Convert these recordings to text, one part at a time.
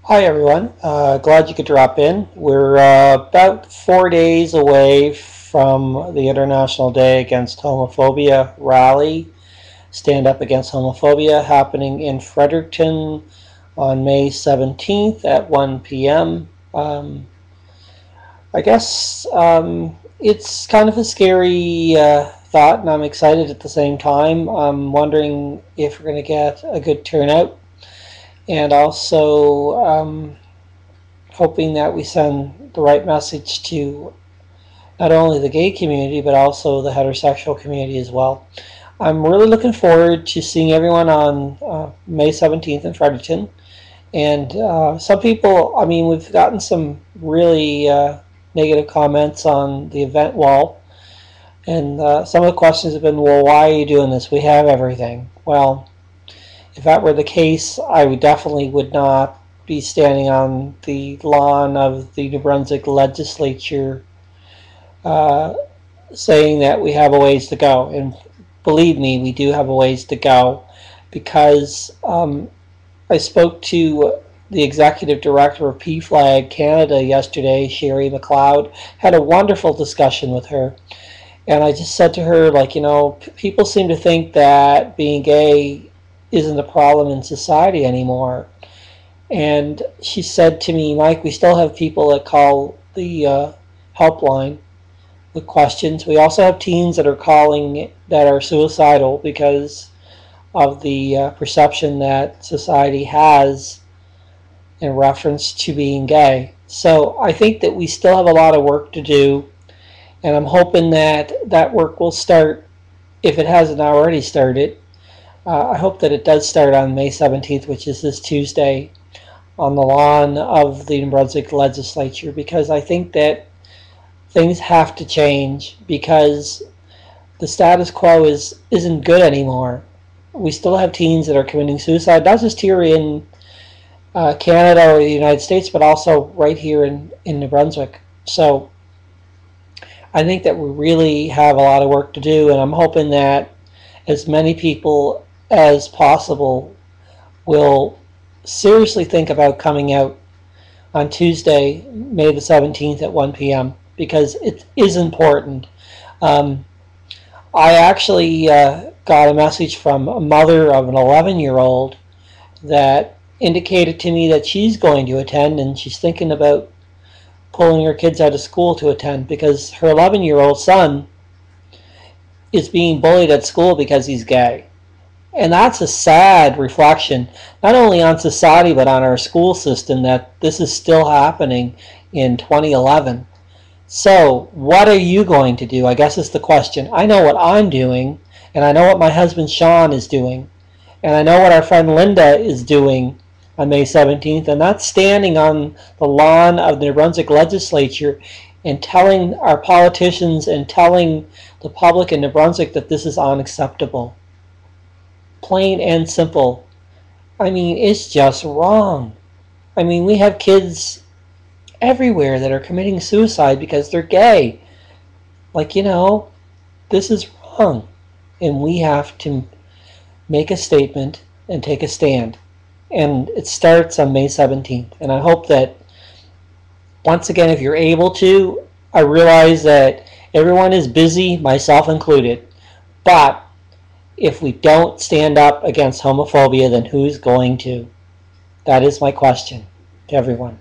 Hi everyone, glad you could drop in. We're about 4 days away from the International Day Against Homophobia rally, Stand Up Against Homophobia, happening in Fredericton on May 17th at 1 p.m. I guess it's kind of a scary thought, and I'm excited at the same time. I'm wondering if we're going to get a good turnout, and also hoping that we send the right message to not only the gay community but also the heterosexual community as well. I'm really looking forward to seeing everyone on May 17th in Fredericton. And some people, I mean, we've gotten some really negative comments on the event wall. And some of the questions have been, well, why are you doing this? We have everything. Well, if that were the case, I would not be standing on the lawn of the New Brunswick legislature saying that we have a ways to go. And believe me, we do have a ways to go, because I spoke to the executive director of PFLAG Canada yesterday, Sherry McLeod, had a wonderful discussion with her. And I just said to her, like, people seem to think that being gay isn't a problem in society anymore. And she said to me, Mike, we still have people that call the helpline with questions. We also have teens that are calling that are suicidal because of the perception that society has in reference to being gay. So I think that we still have a lot of work to do, and I'm hoping that that work will start, if it hasn't already started. I hope that it does start on May 17th, which is this Tuesday, on the lawn of the New Brunswick legislature, because I think that things have to change, because the status quo isn't good anymore. We still have teens that are committing suicide, not just here in Canada or the United States, but also right here in New Brunswick. So I think that we really have a lot of work to do, and I'm hoping that as many people as possible will seriously think about coming out on Tuesday, May the 17th at 1 p.m., because it is important. I actually got a message from a mother of an 11-year-old that indicated to me that she's going to attend, and she's thinking about pulling her kids out of school to attend, because her 11-year-old son is being bullied at school because he's gay. And that's a sad reflection, not only on society but on our school system, that this is still happening in 2011. So what are you going to do? I guess is the question. I know what I'm doing, and I know what my husband Sean is doing, and I know what our friend Linda is doing on May 17th, and that's standing on the lawn of the New Brunswick legislature and telling our politicians and telling the public in New Brunswick that this is unacceptable. Plain and simple. I mean, it's just wrong. I mean, we have kids everywhere that are committing suicide because they're gay. Like, this is wrong. And we have to make a statement and take a stand. And it starts on May 17th. And I hope that, once again, if you're able to, I realize that everyone is busy, myself included. But if we don't stand up against homophobia, then who's going to? That is my question to everyone.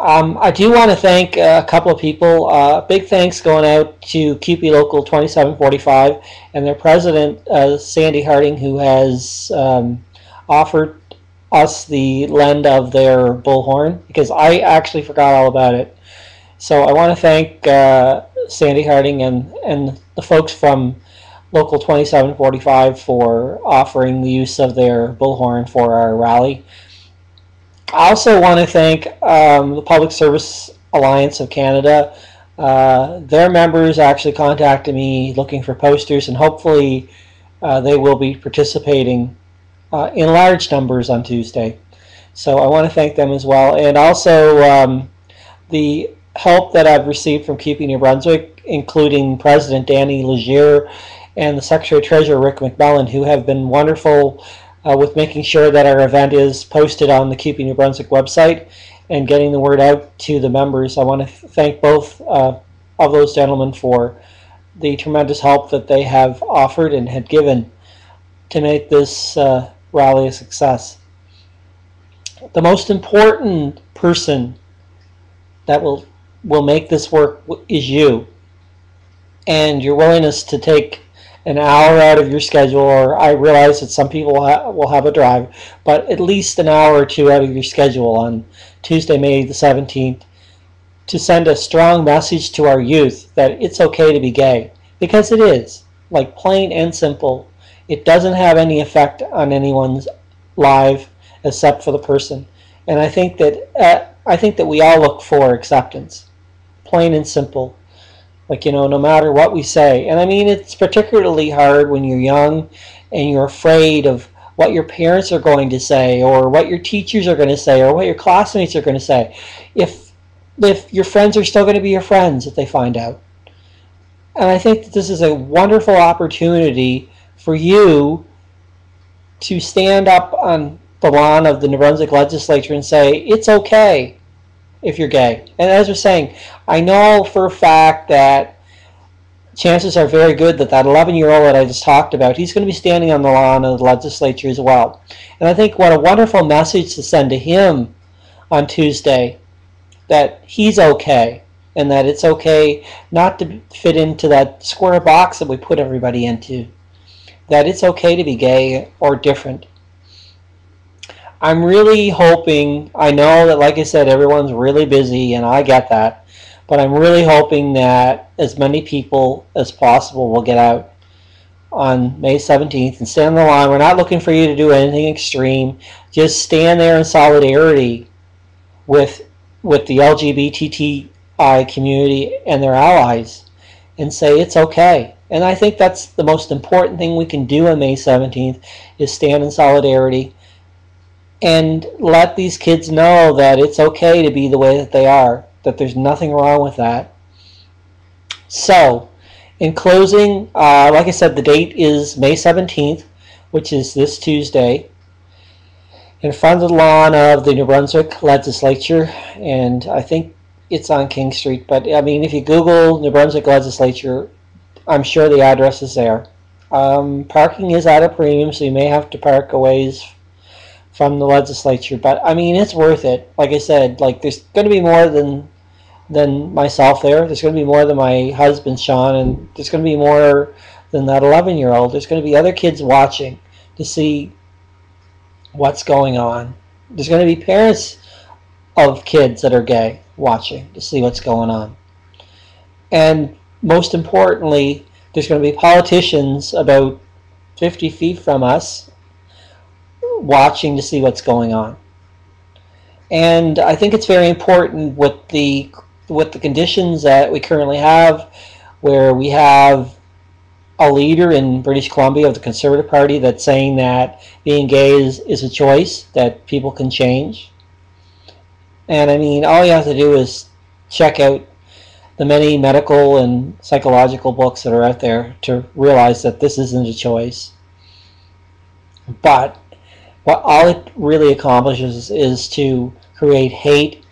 I do want to thank a couple of people. Big thanks going out to QP Local 2745 and their president, Sandy Harding, who has offered us the lend of their bullhorn, because I actually forgot all about it. So I want to thank Sandy Harding and the folks from Local 2745 for offering the use of their bullhorn for our rally. I also want to thank the Public Service Alliance of Canada. Their members actually contacted me looking for posters, and hopefully they will be participating in large numbers on Tuesday. So I want to thank them as well. And also the help that I've received from Keeping New Brunswick, including President Danny Legier and the Secretary-Treasurer Rick McMillan, who have been wonderful with making sure that our event is posted on the Keeping New Brunswick website and getting the word out to the members. I want to thank both of those gentlemen for the tremendous help that they have offered and had given to make this rally a success. The most important person that will make this work is you, and your willingness to take an hour out of your schedule, or I realize that some people will have a drive, but at least an hour or two out of your schedule on Tuesday, May the 17th, to send a strong message to our youth that it's okay to be gay, because it is, like plain and simple. It doesn't have any effect on anyone's life except for the person, and I think that we all look for acceptance, plain and simple. Like, no matter what we say. And I mean, it's particularly hard when you're young and you're afraid of what your parents are going to say, or what your teachers are going to say, or what your classmates are going to say. If your friends are still going to be your friends if they find out. And I think that this is a wonderful opportunity for you to stand up on the lawn of the New Brunswick legislature and say, it's okay if you're gay. And as we're saying, I know for a fact that chances are very good that 11-year-old that I just talked about, he's going to be standing on the lawn of the legislature as well. And I think what a wonderful message to send to him on Tuesday, that he's okay, and that it's okay not to fit into that square box that we put everybody into. That it's okay to be gay or different. I'm really hoping, I know that, like I said, everyone's really busy, and I get that, but I'm really hoping that as many people as possible will get out on May 17th and stand on the line. We're not looking for you to do anything extreme. Just stand there in solidarity with the LGBTI community and their allies and say it's okay. And I think that's the most important thing we can do on May 17th, is stand in solidarity and let these kids know that it's okay to be the way that they are, that there's nothing wrong with that. So, in closing, like I said, the date is May 17th, which is this Tuesday, in front of the lawn of the New Brunswick legislature, and I think it's on King Street, but I mean, if you Google New Brunswick legislature, I'm sure the address is there. Parking is at a premium, so you may have to park a ways from the legislature, but I mean, it's worth it. Like I said, like, there's going to be more than myself there. There's going to be more than my husband Sean, and there's going to be more than that 11-year-old. There's going to be other kids watching to see what's going on. There's going to be parents of kids that are gay watching to see what's going on, and most importantly, there's going to be politicians about 50 feet from us watching to see what's going on. And I think it's very important with the conditions that we currently have, where we have a leader in British Columbia of the Conservative Party that's saying that being gay is a choice that people can change. And I mean, all you have to do is check out the many medical and psychological books that are out there to realize that this isn't a choice. But what all it really accomplishes is to create hate.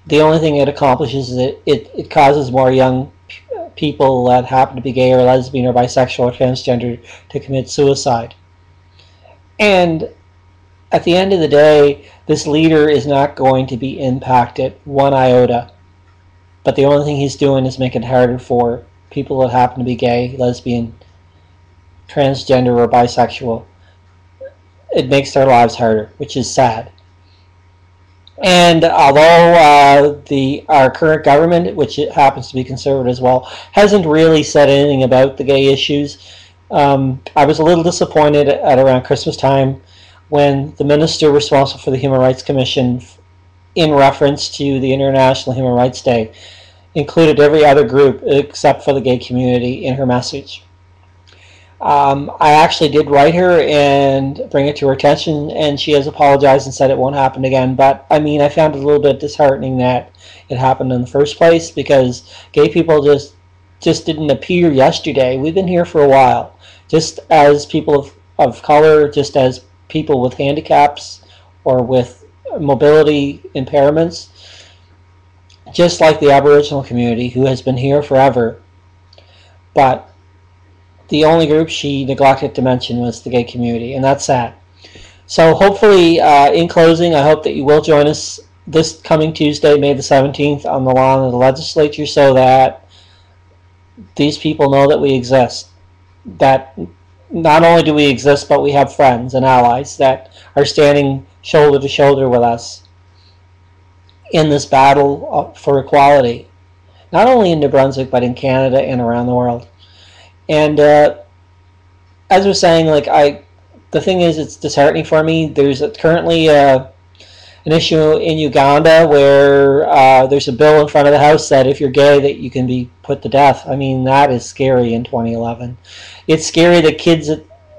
The only thing it accomplishes is it causes more young people that happen to be gay or lesbian or bisexual or transgender to commit suicide. And at the end of the day, this leader is not going to be impacted one iota. But the only thing he's doing is making it harder for people that happen to be gay, lesbian, transgender, or bisexual. It makes their lives harder, which is sad. And although our current government, which it happens to be conservative as well, hasn't really said anything about the gay issues, I was a little disappointed at around Christmas time when the minister responsible for the Human Rights Commission, in reference to the International Human Rights Day, included every other group except for the gay community in her message. I actually did write her and bring it to her attention, and she has apologized and said it won't happen again. But I mean, I found it a little bit disheartening that it happened in the first place, because gay people just didn't appear yesterday. We've been here for a while, just as people of color, just as people with handicaps or with mobility impairments, just like the Aboriginal community, who has been here forever. But the only group she neglected to mention was the gay community, and that's sad. So hopefully, in closing, I hope that you will join us this coming Tuesday, May the 17th, on the lawn of the legislature, so that these people know that we exist. That not only do we exist, but we have friends and allies that are standing shoulder to shoulder with us in this battle for equality, not only in New Brunswick, but in Canada and around the world. And as I was saying, the thing is, it's disheartening for me. There's currently an issue in Uganda where there's a bill in front of the House that if you're gay, that you can be put to death. I mean, that is scary in 2011. It's scary that kids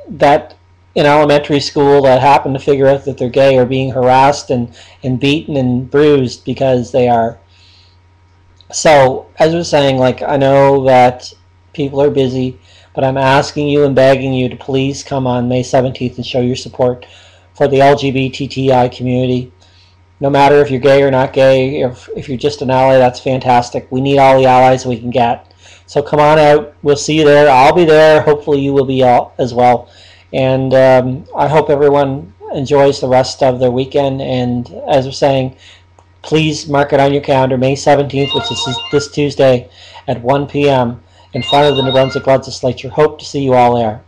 that in elementary school that happen to figure out that they're gay are being harassed and beaten and bruised because they are. So, as I was saying, I know that people are busy, but I'm asking you and begging you to please come on May 17th and show your support for the LGBTI community. No matter if you're gay or not gay, if you're just an ally, that's fantastic. We need all the allies we can get. So come on out. We'll see you there. I'll be there. Hopefully you will be as well. And I hope everyone enjoys the rest of their weekend. And as we're saying, please mark it on your calendar, May 17th, which is this Tuesday at 1 p.m. in front of the New Brunswick Legislature. Hope to see you all there.